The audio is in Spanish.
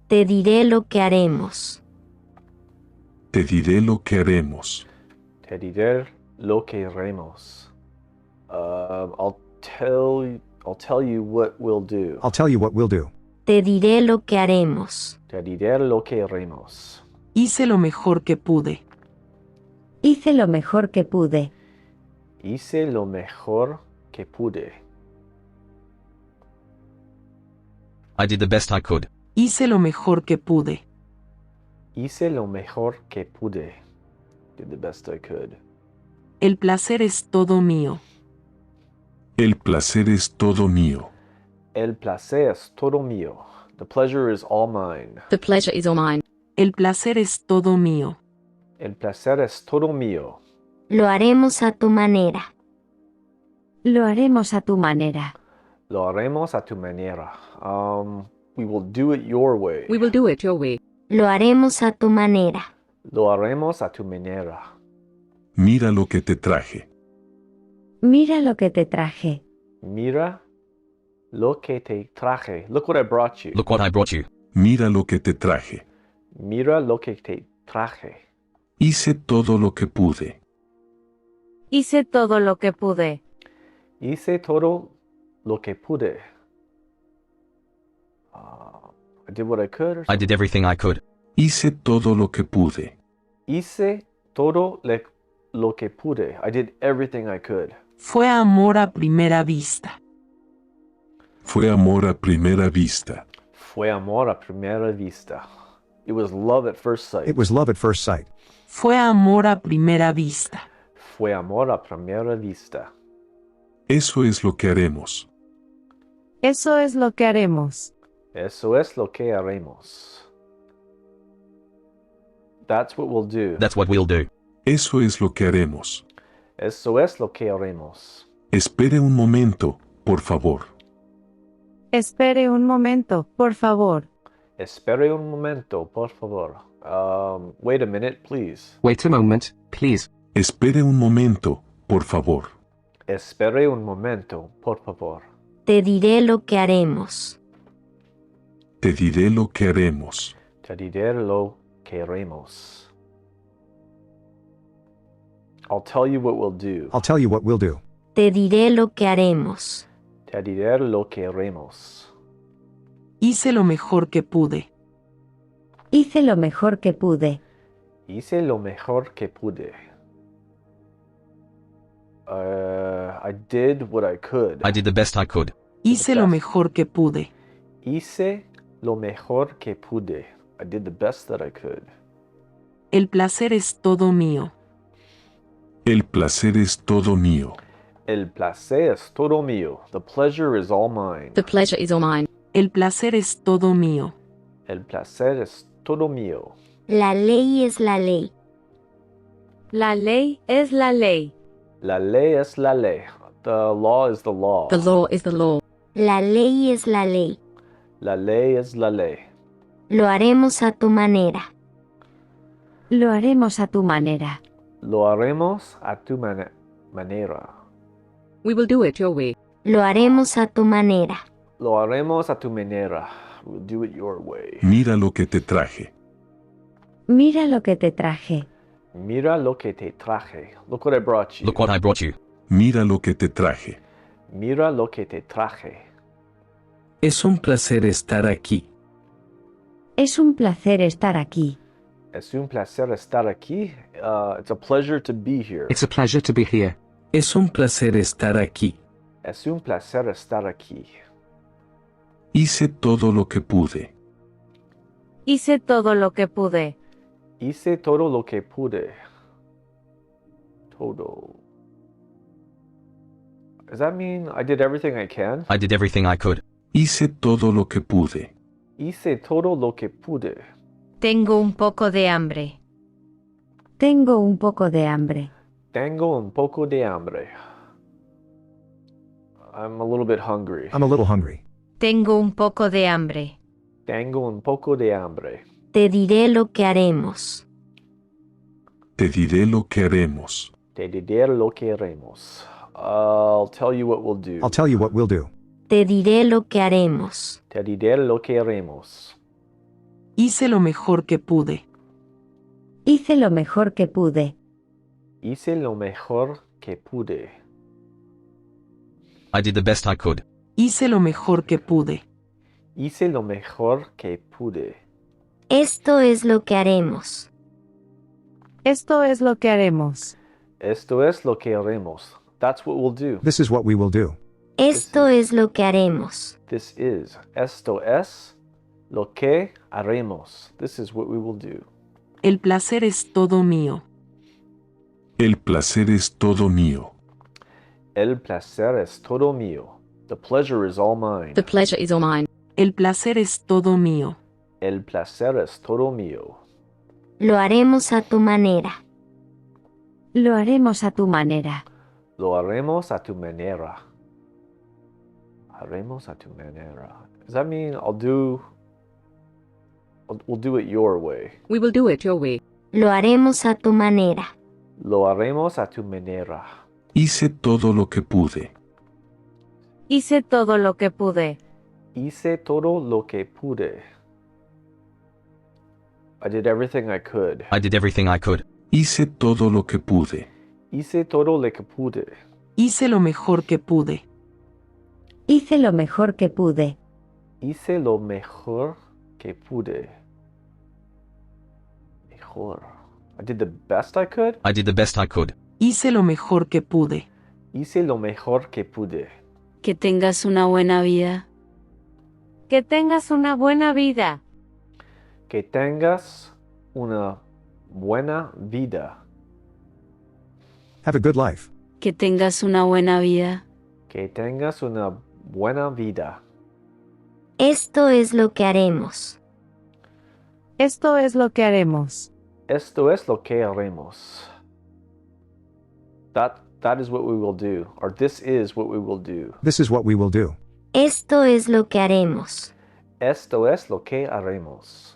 Te diré lo que haremos. Te diré lo que haremos. Te diré lo que haremos. I'll tell you what we'll do. I'll tell you what we'll do. Te diré lo que haremos. Te diré lo que haremos. Hice lo mejor que pude. Hice lo mejor que pude. Hice lo mejor que pude. I did the best I could. Hice lo mejor que pude. Hice lo mejor que pude. Did the best I could. El placer es todo mío. El placer es todo mío. El placer es todo mío. The pleasure is all mine. The pleasure is all mine. El placer es todo mío. El placer es todo mío. Lo haremos a tu manera. Lo haremos a tu manera. Lo haremos a tu manera. We will do it your way. We will do it your way. Lo haremos a tu manera. Lo haremos a tu manera. Mira lo que te traje. Mira lo que te traje. Mira lo que te traje. Look what I brought you. Look what I brought you. Mira lo que te traje. Mira lo que te traje. Hice todo lo que pude. Hice todo lo que pude. Hice todo lo que pude. I did what I could. I did everything I could. Hice todo lo que pude. Hice todo lo que pude. I did everything I could. Fue amor a primera vista. Fue amor a primera vista. Fue amor a primera vista. It was love at first sight. It was love at first sight. Fue amor a primera vista. Fue amor a primera vista. Eso es lo que haremos. Eso es lo que haremos. Eso es lo que haremos. That's what we'll do. That's what we'll do. Eso es lo que haremos. Eso es lo que haremos. Espere un momento, por favor. Espere un momento, por favor. Espere un momento, por favor. Wait a minute, please. Wait a moment, please. Espere un momento, por favor. Espere un momento, por favor. Te diré lo que haremos. Te diré lo que haremos. Te diré lo que haremos. I'll tell you what we'll do. I'll tell you what we'll do. Te diré lo que haremos. Te diré lo que haremos. Hice lo mejor que pude. Hice lo mejor que pude. Hice lo mejor que pude. I did what I could. I did the best I could. Hice lo mejor que pude. Hice lo mejor que pude. I did the best that I could. El placer es todo mío. El placer es todo mío. El placer es todo mío. The pleasure is all mine. The pleasure is all mine. El placer es todo mío. El placer es todo mío. La ley es la ley. La ley es la ley. La ley es la ley. The law is the law. The law is the law. La ley es la ley. La ley es la ley. Lo haremos a tu manera. Lo haremos a tu manera. Lo haremos a tu manera. We will do it your way. Lo haremos a tu manera. Lo haremos a tu manera. We'll do it your way. Mira lo que te traje. Mira lo que te traje. Mira lo que te traje. Look what I brought you. Look what I brought you. Mira lo que te traje. Mira lo que te traje. Es un placer estar aquí. Es un placer estar aquí. Es un placer estar aquí. It's a pleasure to be here. It's a pleasure to be here. Es un placer estar aquí. Es un placer estar aquí. Hice todo lo que pude. Hice todo lo que pude. Hice todo lo que pude. Todo. Does that mean I did everything I can? I did everything I could. Hice todo lo que pude. Hice todo lo que pude. Tengo un poco de hambre. Tengo un poco de hambre. Tengo un poco de hambre. I'm a little bit hungry. I'm a little hungry. Tengo un poco de hambre. Tengo un poco de hambre. Te diré lo que haremos. Te diré lo que haremos. Te diré lo que haremos. I'll tell you what we'll do. I'll tell you what we'll do. Te diré lo que haremos. Te diré lo que haremos. Hice lo mejor que pude. Hice lo mejor que pude. Hice lo mejor que pude. I did the best I could. Hice lo mejor que pude. Hice lo mejor que pude. Esto es lo que haremos. Esto es lo que haremos. Esto es lo que haremos. That's what we'll do. This is what we will do. Esto es lo que haremos. This is. Esto es lo que haremos. This is what we will do. El placer es todo mío. El placer es todo mío. El placer es todo mío. The pleasure is all mine. The pleasure is all mine. El placer es todo mío. El placer es todo mío. Lo haremos a tu manera. Lo haremos a tu manera. Lo haremos a tu manera. Haremos a tu manera. Does that mean we'll do it your way? We will do it your way. Lo haremos a tu manera. Lo haremos a tu manera. Hice todo lo que pude. Hice todo lo que pude. Hice todo lo que pude. I did everything I could. I did everything I could. Hice todo lo que pude. Hice todo lo que pude. Hice lo mejor que pude. Hice lo mejor que pude. Hice lo mejor que pude. Mejor. I did the best I could. I did the best I could. Hice lo mejor que pude. Hice lo mejor que pude. Que tengas una buena vida. Que tengas una buena vida. Que tengas una buena vida. Have a good life. Que tengas una buena vida. Que tengas una buena vida. Esto es lo que haremos. Esto es lo que haremos. Esto es lo que haremos. That is what we will do. Or this is what we will do. This is what we will do. Esto es lo que haremos. Esto es lo que haremos.